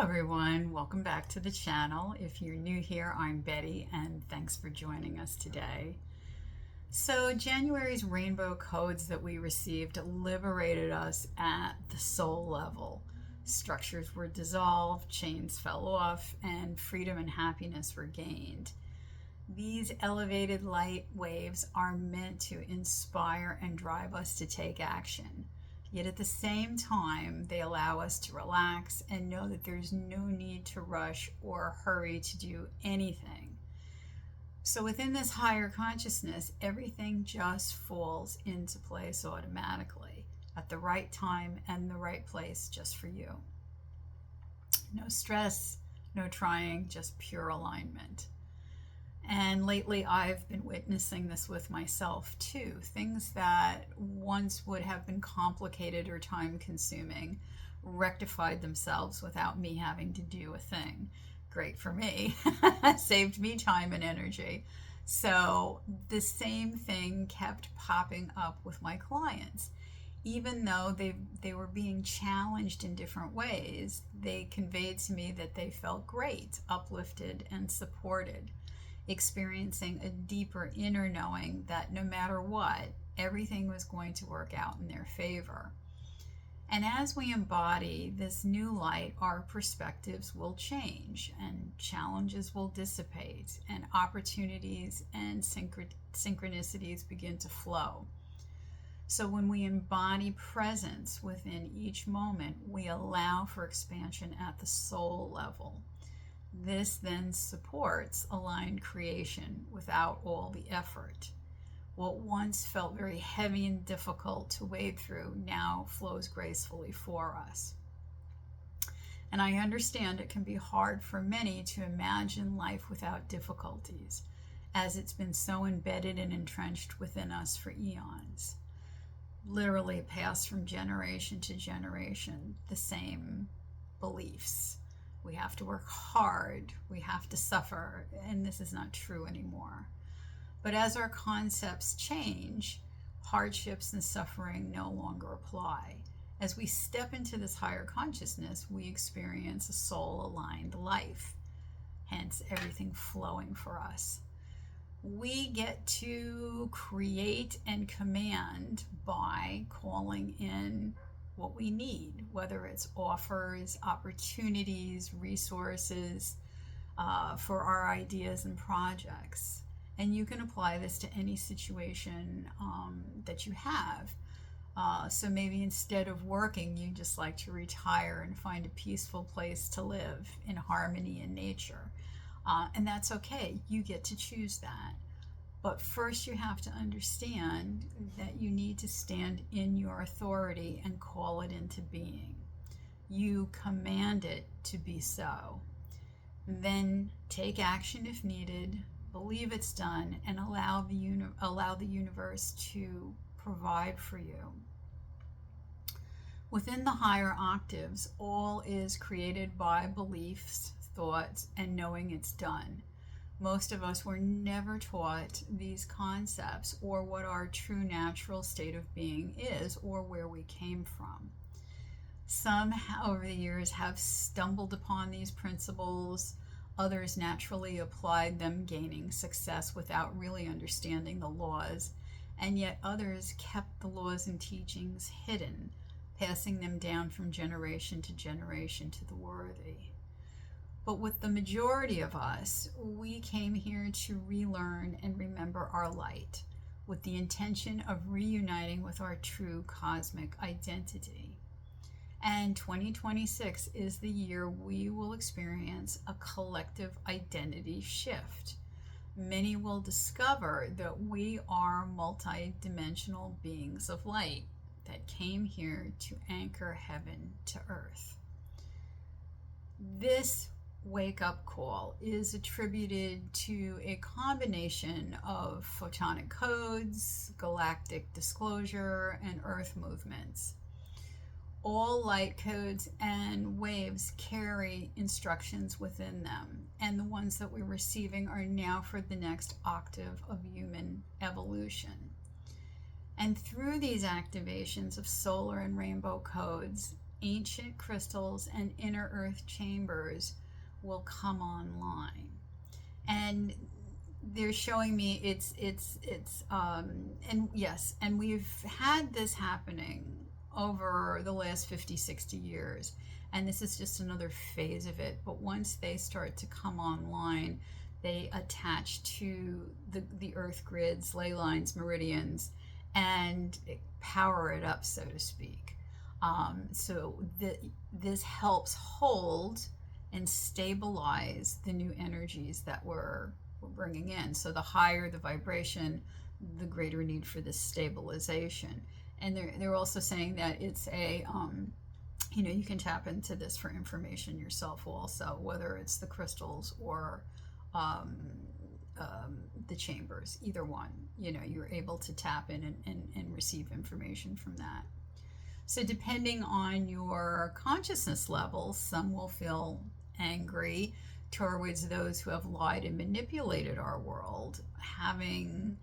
everyone, welcome back to the channel. If you're new here, I'm Betty and thanks for joining us today. So January's rainbow codes that we received liberated us at the soul level. Structures were dissolved, chains fell off, and freedom and happiness were gained. These elevated light waves are meant to inspire and drive us to take action. Yet at the same time, they allow us to relax and know that there's no need to rush or hurry to do anything. So within this higher consciousness, everything just falls into place automatically at the right time and the right place just for you. No stress, no trying, just pure alignment. And lately I've been witnessing this with myself too. Things that once would have been complicated or time consuming rectified themselves without me having to do a thing. Great for me. Saved me time and energy. So the same thing kept popping up with my clients. Even though they were being challenged in different ways, they conveyed to me that they felt great, uplifted, and supported, experiencing a deeper inner knowing that no matter what, everything was going to work out in their favor. And as we embody this new light, our perspectives will change and challenges will dissipate and opportunities and synchronicities begin to flow. So when we embody presence within each moment, we allow for expansion at the soul level. This then supports aligned creation without all the effort. What once felt very heavy and difficult to wade through now flows gracefully for us. And I understand it can be hard for many to imagine life without difficulties, as it's been so embedded and entrenched within us for eons. Literally passed from generation to generation, the same beliefs. We have to work hard, we have to suffer, and this is not true anymore. But as our concepts change, hardships and suffering no longer apply. As we step into this higher consciousness, we experience a soul-aligned life, hence everything flowing for us. We get to create and command by calling in what we need, whether it's offers, opportunities, resources for our ideas and projects. And you can apply this to any situation that you have. So maybe instead of working, you just like to retire and find a peaceful place to live in harmony in nature. And that's okay. You get to choose that. But first you have to understand that you need to stand in your authority and call it into being. You command it to be so. Then take action if needed, believe it's done, and allow the universe to provide for you. Within the higher octaves, all is created by beliefs, thoughts, and knowing it's done. Most of us were never taught these concepts or what our true natural state of being is or where we came from. Some over the years have stumbled upon these principles. Others naturally applied them, gaining success without really understanding the laws. And yet others kept the laws and teachings hidden, passing them down from generation to generation to the worthy. But with the majority of us, we came here to relearn and remember our light with the intention of reuniting with our true cosmic identity. And 2026 is the year we will experience a collective identity shift. Many will discover that we are multi-dimensional beings of light that came here to anchor heaven to earth. This wake-up call is attributed to a combination of photonic codes, galactic disclosure, and earth movements. All light codes and waves carry instructions within them, and the ones that we're receiving are now for the next octave of human evolution. And through these activations of solar and rainbow codes ancient crystals and inner earth chambers will come online. And they're showing me and yes, and we've had this happening over the last 50, 60 years. And this is just another phase of it. But once they start to come online, they attach to the earth grids, ley lines, meridians, and power it up, so to speak. This helps hold and stabilize the new energies that we're bringing in. So the higher the vibration, the greater need for this stabilization. And they're also saying that it's a, you can tap into this for information yourself also, whether it's the crystals or the chambers, either one. You're able to tap in and receive information from that. So depending on your consciousness level, some will feel angry towards those who have lied and manipulated our world, having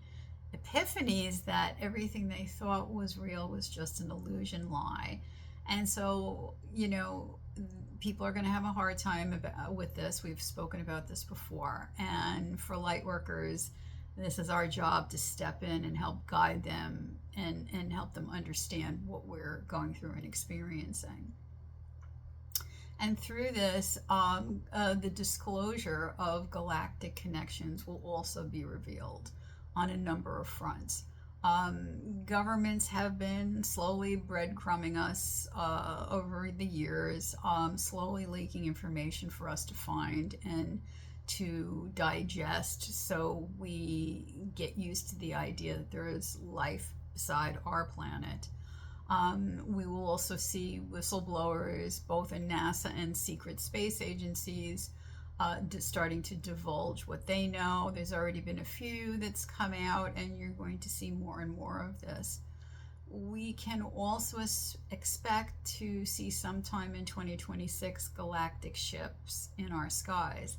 epiphanies that everything they thought was real was just an illusion, lie. And so, people are going to have a hard time with this. We've spoken about this before. And for light workers, this is our job to step in and help guide them and help them understand what we're going through and experiencing. And through this, the disclosure of galactic connections will also be revealed on a number of fronts. Governments have been slowly breadcrumbing us over the years, slowly leaking information for us to find and to digest, so we get used to the idea that there is life beside our planet. We will also see whistleblowers, both in NASA and secret space agencies, starting to divulge what they know. There's already been a few that's come out, and you're going to see more and more of this. We can also expect to see sometime in 2026 galactic ships in our skies.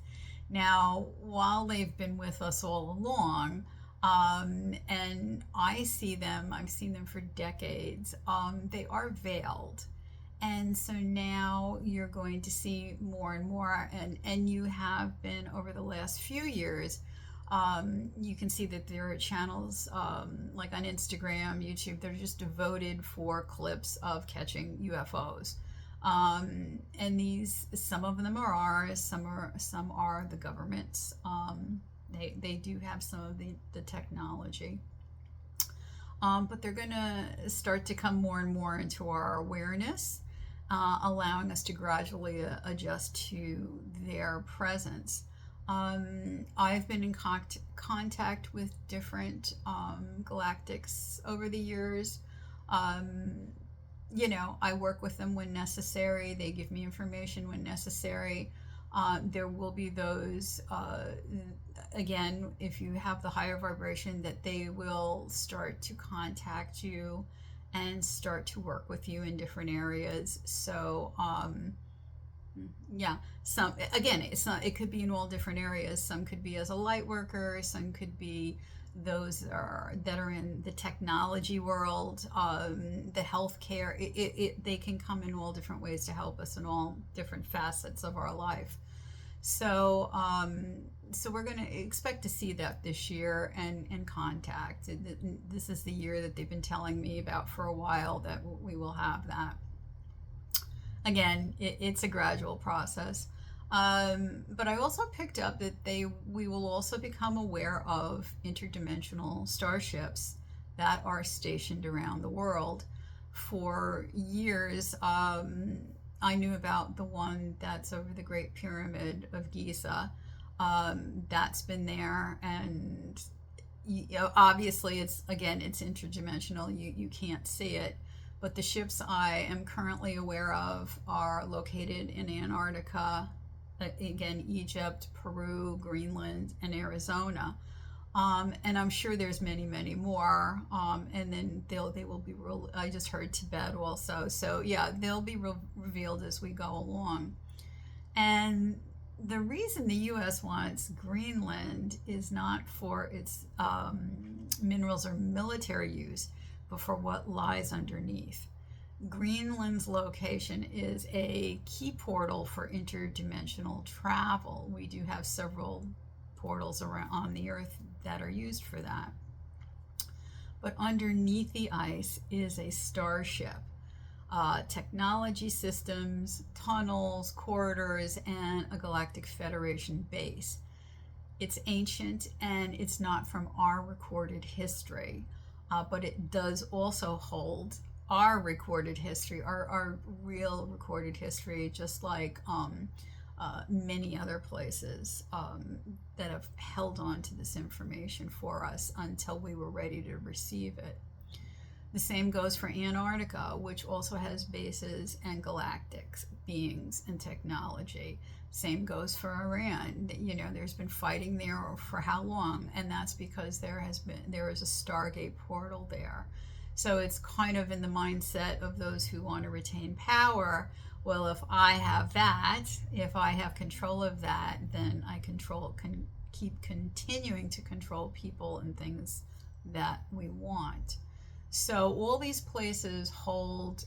Now, while they've been with us all along, and I've seen them for decades, they are veiled. And so now you're going to see more and more, and you have been over the last few years. You can see that there are channels like on Instagram, YouTube, they're just devoted for clips of catching UFOs. And some of them are ours, some are the government's. They do have some of the technology. But they're going to start to come more and more into our awareness, allowing us to gradually adjust to their presence. I've been in contact with different galactics over the years. I work with them when necessary. They give me information when necessary. There will be those, again, if you have the higher vibration, that they will start to contact you and start to work with you in different areas. So, it could be in all different areas. Some could be as a light worker, some could be those that are in the technology world, the healthcare. They can come in all different ways to help us in all different facets of our life. So we're going to expect to see that this year and contact. This is the year that they've been telling me about for a while, that we will have that. Again, it's a gradual process. But I also picked up that we will also become aware of interdimensional starships that are stationed around the world. For years, I knew about the one that's over the Great Pyramid of Giza. That's been there, and obviously it's interdimensional. You can't see it. But the ships I am currently aware of are located in Antarctica, again, Egypt, Peru, Greenland, and Arizona. And I'm sure there's many, many more. And then they will be, I just heard Tibet also. So yeah, they'll be revealed as we go along. And the reason the U.S. wants Greenland is not for its minerals or military use, but for what lies underneath. Greenland's location is a key portal for interdimensional travel. We do have several portals around on the Earth that are used for that. But underneath the ice is a starship. Technology systems, tunnels, corridors, and a Galactic Federation base. It's ancient and it's not from our recorded history, but it does also hold our recorded history, our real recorded history, just like many other places that have held on to this information for us until we were ready to receive it. The same goes for Antarctica, which also has bases and galactic beings and technology. Same goes for Iran. You know, there's been fighting there for how long? And that's because there is a Stargate portal there. So it's kind of in the mindset of those who want to retain power. Well, if I have that, if I have control of that, then I can keep continuing to control people and things that we want. So all these places hold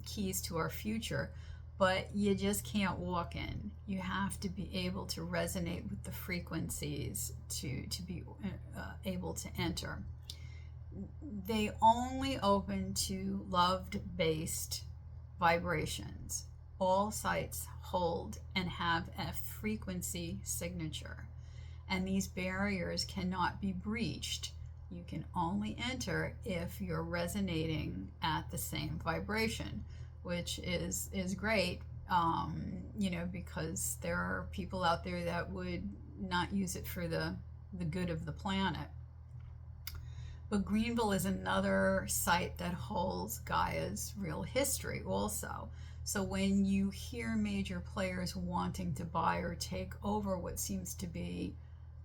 keys to our future, but you just can't walk in. You have to be able to resonate with the frequencies to be able to enter. They only open to love-based vibrations. All sites hold and have a frequency signature, and these barriers cannot be breached. You can only enter if you're resonating at the same vibration, which is great, you know, because there are people out there that would not use it for the good of the planet. But Greenville is another site that holds Gaia's real history also. So when you hear major players wanting to buy or take over what seems to be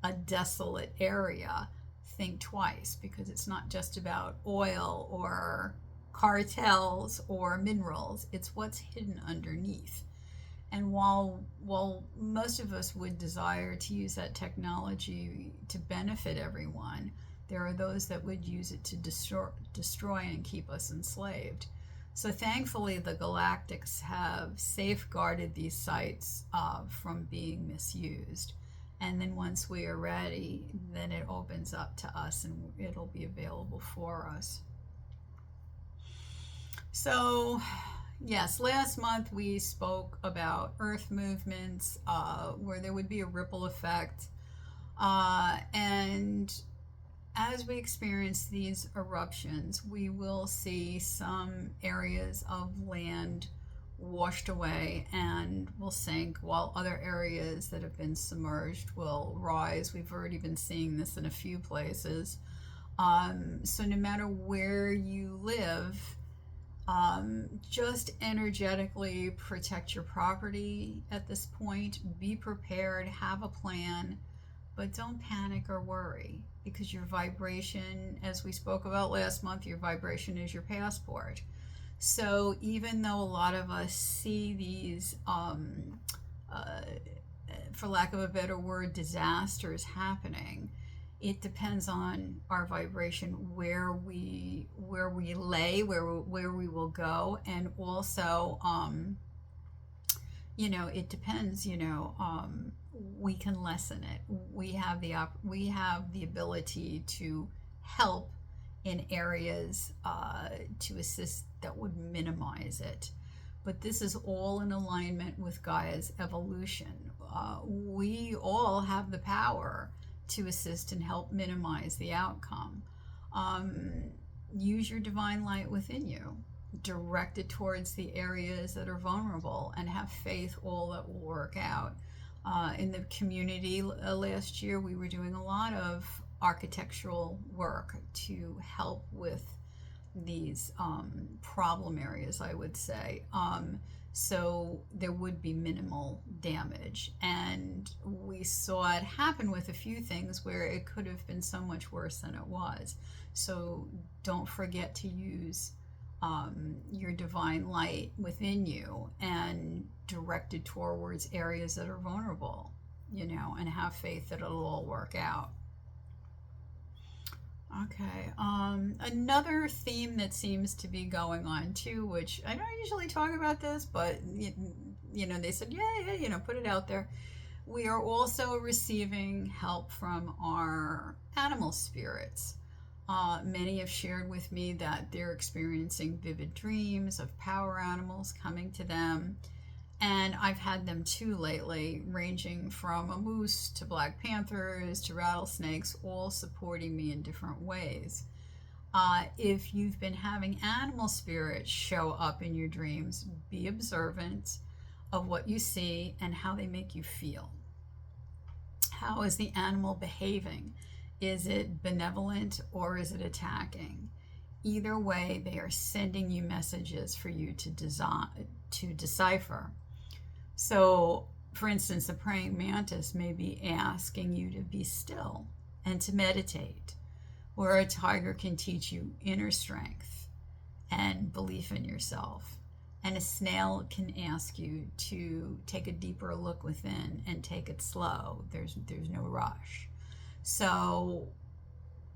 a desolate area, think twice, because it's not just about oil or cartels or minerals. It's what's hidden underneath. And while most of us would desire to use that technology to benefit everyone, there are those that would use it to destroy and keep us enslaved. So thankfully, the Galactics have safeguarded these sites from being misused. And then once we are ready, then it opens up to us and it'll be available for us. So yes, last month we spoke about Earth movements, where there would be a ripple effect. And as we experience these eruptions, we will see some areas of land washed away and will sink, while other areas that have been submerged will rise. We've already been seeing this in a few places. So no matter where you live, just energetically protect your property at this point. Be prepared, have a plan, but don't panic or worry, because your vibration, as we spoke about last month, your vibration is your passport. So even though a lot of us see these, for lack of a better word, disasters happening, it depends on our vibration, where we lay, where we will go, and also, you know, it depends. You know, we can lessen it. We have the ability to help in areas to assist that would minimize it. But this is all in alignment with Gaia's evolution. We all have the power to assist and help minimize the outcome. Use your divine light within you. Direct it towards the areas that are vulnerable, and have faith all that will work out. In the community last year, we were doing a lot of architectural work to help with these problem areas, I would say. So there would be minimal damage. And we saw it happen with a few things where it could have been so much worse than it was. So don't forget to use your divine light within you and direct it towards areas that are vulnerable, you know, and have faith that it'll all work out. Okay. Another theme that seems to be going on too, which I don't usually talk about this, but they said, yeah, put it out there. We are also receiving help from our animal spirits. Many have shared with me that they're experiencing vivid dreams of power animals coming to them. And I've had them too lately, ranging from a moose to black panthers to rattlesnakes, all supporting me in different ways. If you've been having animal spirits show up in your dreams, be observant of what you see and how they make you feel. How is the animal behaving? Is it benevolent or is it attacking? Either way, they are sending you messages for you to decipher. So, for instance, a praying mantis may be asking you to be still and to meditate, where a tiger can teach you inner strength and belief in yourself. And a snail can ask you to take a deeper look within and take it slow. There's no rush. So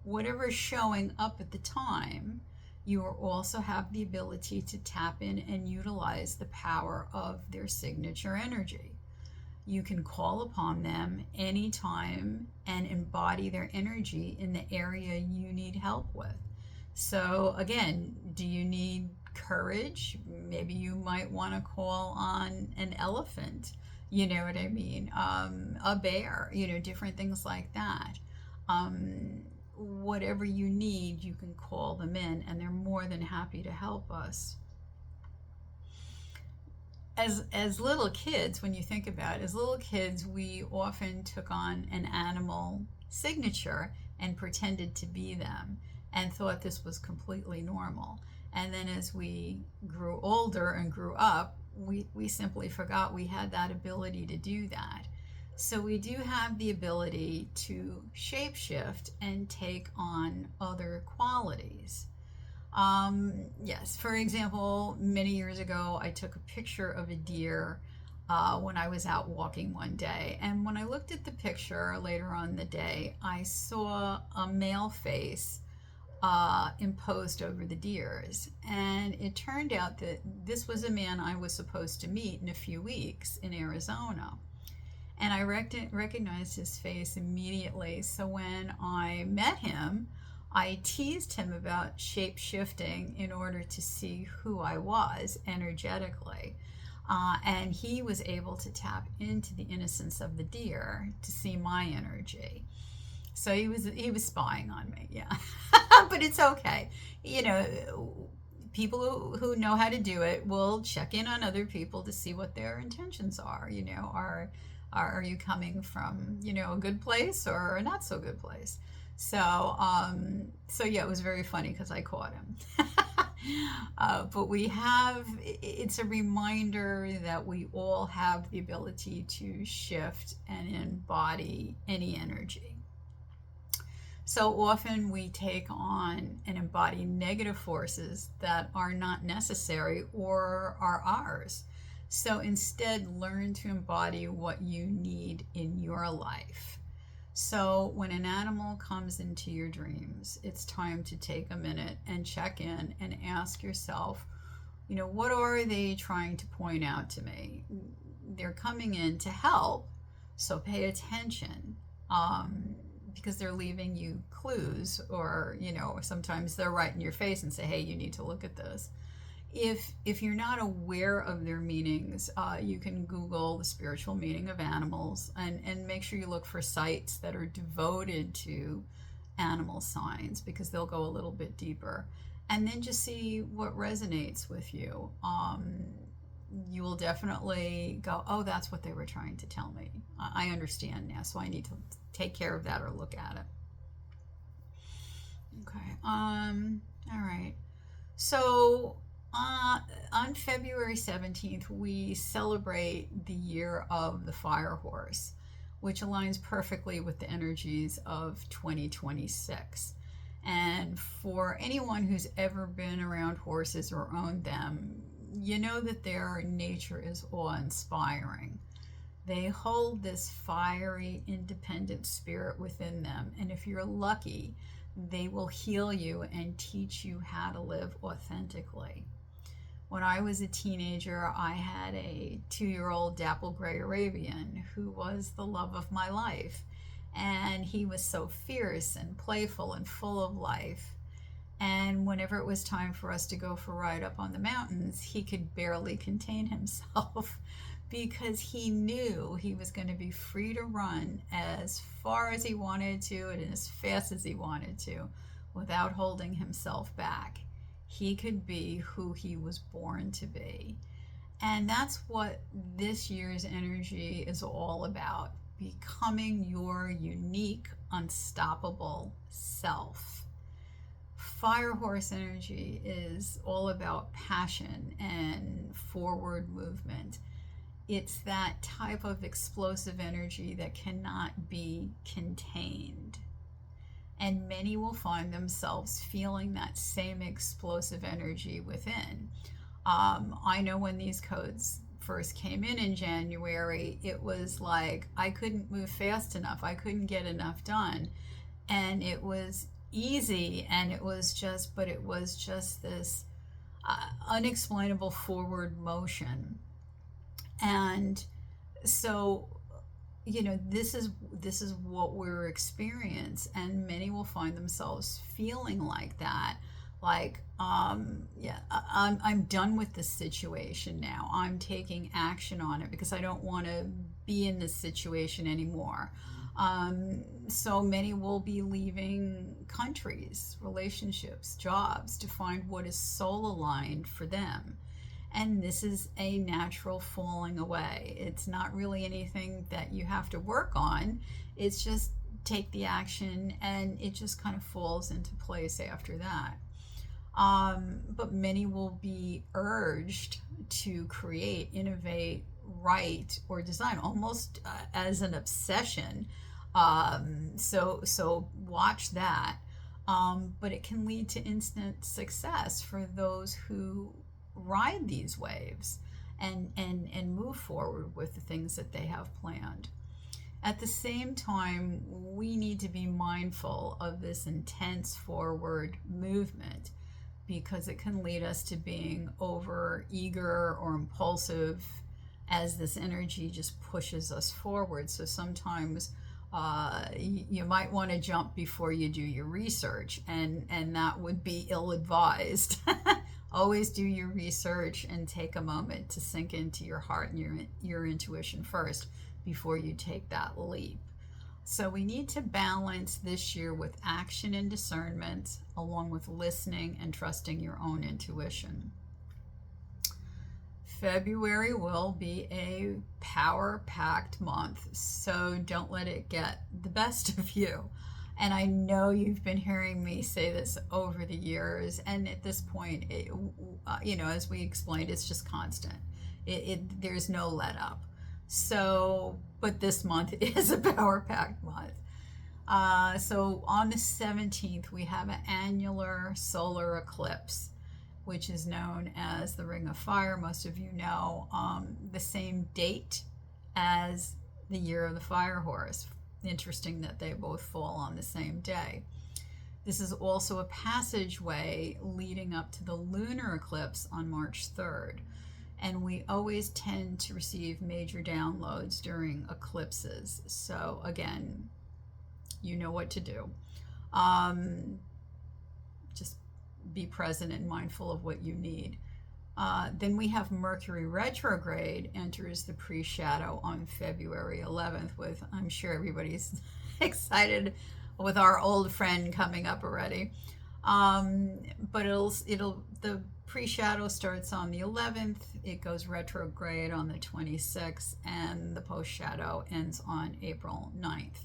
whatever's showing up at the time, you also have the ability to tap in and utilize the power of their signature energy. You can call upon them anytime and embody their energy in the area you need help with. So again, do you need courage? Maybe you might want to call on an elephant, you know what I mean? A bear, different things like that. Whatever you need, you can call them in, and they're more than happy to help us. As little kids, when you think about it, as little kids, we often took on an animal signature and pretended to be them and thought this was completely normal. And then as we grew older and grew up, we simply forgot we had that ability to do that. So we do have the ability to shapeshift and take on other qualities. Yes, for example, many years ago, I took a picture of a deer when I was out walking one day. And when I looked at the picture later on in the day, I saw a male face imposed over the deer's. And it turned out that this was a man I was supposed to meet in a few weeks in Arizona. And I recognized his face immediately. So when I met him, I teased him about shape shifting in order to see who I was energetically. And he was able to tap into the innocence of the deer to see my energy. So he was spying on me, yeah. But it's okay. People who know how to do it will check in on other people to see what their intentions are. Are you coming from, a good place or a not so good place? So yeah, it was very funny because I caught him. But it's a reminder that we all have the ability to shift and embody any energy. So often we take on and embody negative forces that are not necessary or are ours. So instead, learn to embody what you need in your life. So when an animal comes into your dreams, it's time to take a minute and check in and ask yourself, what are they trying to point out to me? They're coming in to help, so pay attention, because they're leaving you clues, or sometimes they're right in your face and say, hey, you need to look at this. If you're not aware of their meanings, you can Google the spiritual meaning of animals and make sure you look for sites that are devoted to animal signs, because they'll go a little bit deeper. And then just see what resonates with you. You will definitely go, oh, that's what they were trying to tell me. I understand now, so I need to take care of that or look at it. Okay. All right. So on February 17th, we celebrate the year of the fire horse, which aligns perfectly with the energies of 2026. And for anyone who's ever been around horses or owned them, you know that their nature is awe-inspiring. They hold this fiery, independent spirit within them. And if you're lucky, they will heal you and teach you how to live authentically. When I was a teenager, I had a 2-year-old dapple gray Arabian who was the love of my life. And he was so fierce and playful and full of life. And whenever it was time for us to go for a ride up on the mountains, he could barely contain himself because he knew he was going to be free to run as far as he wanted to and as fast as he wanted to without holding himself back. He could be who he was born to be. And that's what this year's energy is all about, becoming your unique, unstoppable self. Fire horse energy is all about passion and forward movement. It's that type of explosive energy that cannot be contained. And many will find themselves feeling that same explosive energy within. I know when these codes first came in January, it was like I couldn't move fast enough. I couldn't get enough done. And it was easy, and it was just this unexplainable forward motion. And so, this is what we're experiencing, and many will find themselves feeling like that, like I'm done with this situation now. I'm taking action on it because I don't want to be in this situation anymore. So many will be leaving countries, relationships, jobs to find what is soul aligned for them. And this is a natural falling away. It's not really anything that you have to work on. It's just take the action, and it just kind of falls into place after that. But many will be urged to create, innovate, write, or design, almost as an obsession. So watch that. But it can lead to instant success for those who ride these waves and move forward with the things that they have planned. At the same time, we need to be mindful of this intense forward movement, because it can lead us to being over eager or impulsive as this energy just pushes us forward. So sometimes you might want to jump before you do your research, and that would be ill-advised. Always do your research and take a moment to sink into your heart and your intuition first before you take that leap. So we need to balance this year with action and discernment, along with listening and trusting your own intuition. February will be a power-packed month, so don't let it get the best of you. And I know you've been hearing me say this over the years, and at this point, as we explained, it's just constant. There's no let up. So, but this month is a power-packed month. So on the 17th, we have an annular solar eclipse, which is known as the Ring of Fire. Most of you know, the same date as the year of the fire horse. Interesting that they both fall on the same day. This is also a passageway leading up to the lunar eclipse on March 3rd. And we always tend to receive major downloads during eclipses. So again, you know what to do. Just be present and mindful of what you need. Then we have Mercury retrograde enters the pre-shadow on February 11th with, I'm sure everybody's excited with our old friend coming up already. But the pre-shadow starts on the 11th, it goes retrograde on the 26th, and the post-shadow ends on April 9th.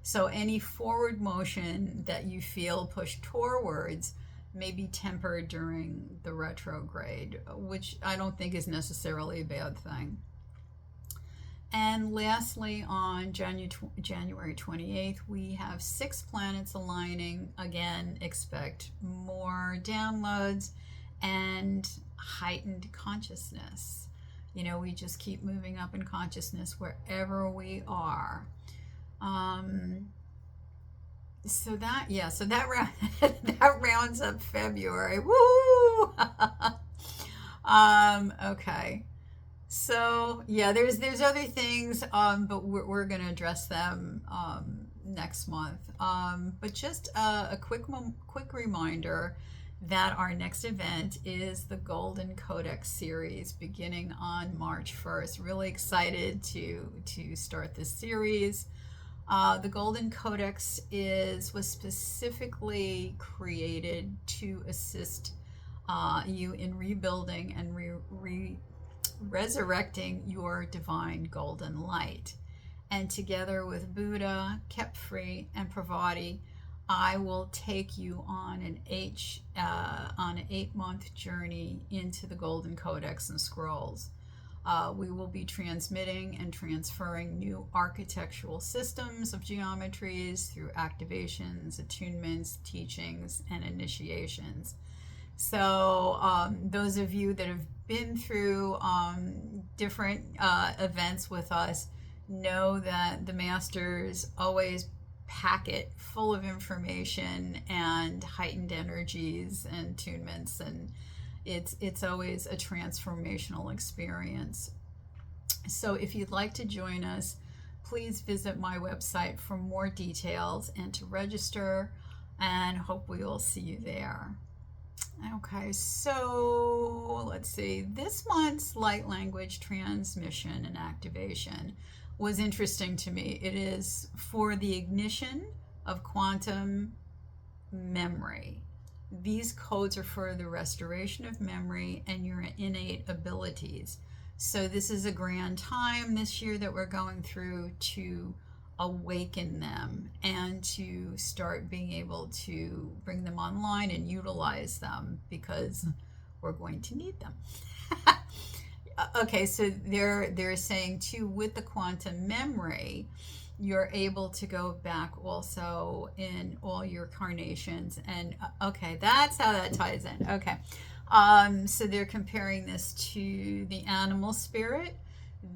So any forward motion that you feel pushed towards may be tempered during the retrograde, which I don't think is necessarily a bad thing. And lastly, on January 28th, we have 6 planets aligning. Again, expect more downloads and heightened consciousness. We just keep moving up in consciousness wherever we are. So that, yeah, so that round that rounds up February. Woo! Okay. So yeah, there's other things, but we're gonna address them next month. But just a quick reminder that our next event is the Golden Codex Series, beginning on March 1st. Really excited to start this series. The Golden Codex was specifically created to assist you in rebuilding and resurrecting your divine golden light. And together with Buddha, Kepri, and Parvati, I will take you on an 8-month journey into the Golden Codex and Scrolls. We will be transmitting and transferring new architectural systems of geometries through activations, attunements, teachings, and initiations. So those of you that have been through different events with us know that the masters always pack it full of information and heightened energies and attunements, and it's always a transformational experience. So if you'd like to join us, please visit my website for more details and to register, and hope we will see you there. Okay, so let's see. This month's light language transmission and activation was interesting to me. It is for the ignition of quantum memory. These codes are for the restoration of memory and your innate abilities. So this is a grand time this year that we're going through to awaken them and to start being able to bring them online and utilize them, because we're going to need them. Okay, so they're saying too, with the quantum memory, you're able to go back also in all your carnations. And okay, that's how that ties in. Okay. So they're comparing this to the animal spirit,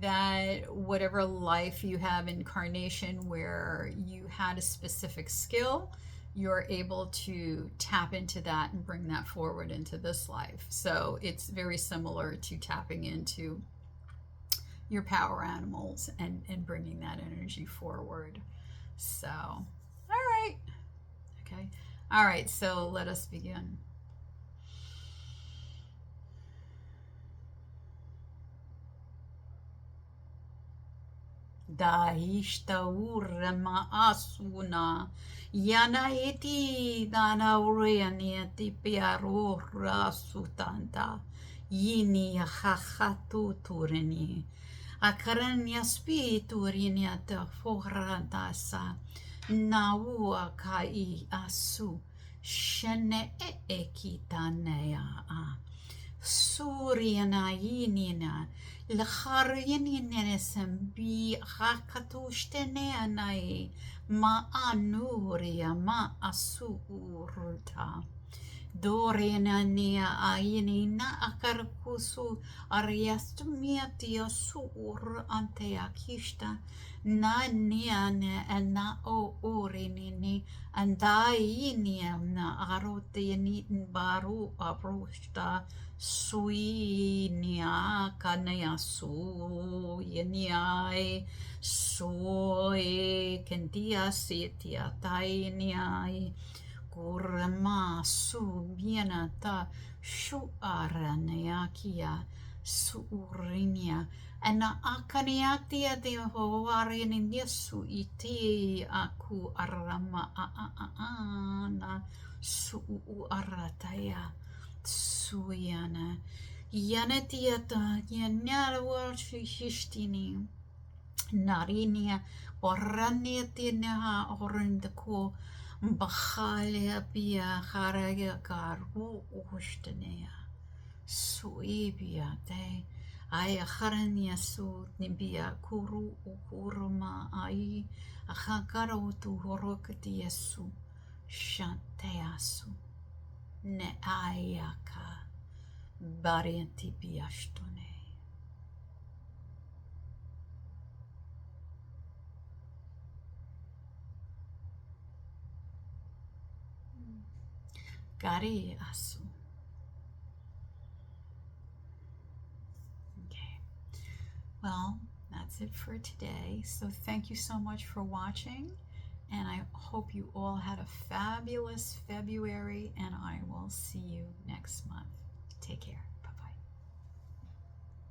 that whatever life you have incarnation where you had a specific skill, you're able to tap into that and bring that forward into this life. So it's very similar to tapping into your power animals and bringing that energy forward. So, all right. Okay. All right. So let us begin. Dahishta urma asuna yana eti dana uriani eti piaro rasutanta yini hahatu tureni akaranya spiturini ta forantasa naua kai asu shene ekitanea Suriana yinina lharyanina sambi hakatushtenanai ma anuria ma asurta Doriana nia ainina akarkusu ariastumiatia sur anteakista na niane na o urinini andainia na arotiani baru abrusta suinia kanea su yeniai soe kentia sitia tainiai Kurma su bienata shu araneakia su urinia ana akaniatia de hoarian in yesu iti aku arama ana su arataya suyana yanetiata yanara warshistini narinia oraniatina orindako Bahalia pia haraya karu ushtanea suibia te aya harania su nibia kuru ukuruma ai ahakaro tu horokati yesu shanteasu ne ayaka barianti biashtone. Gari asu. Okay. Well, that's it for today. So thank you so much for watching. And I hope you all had a fabulous February, and I will see you next month. Take care.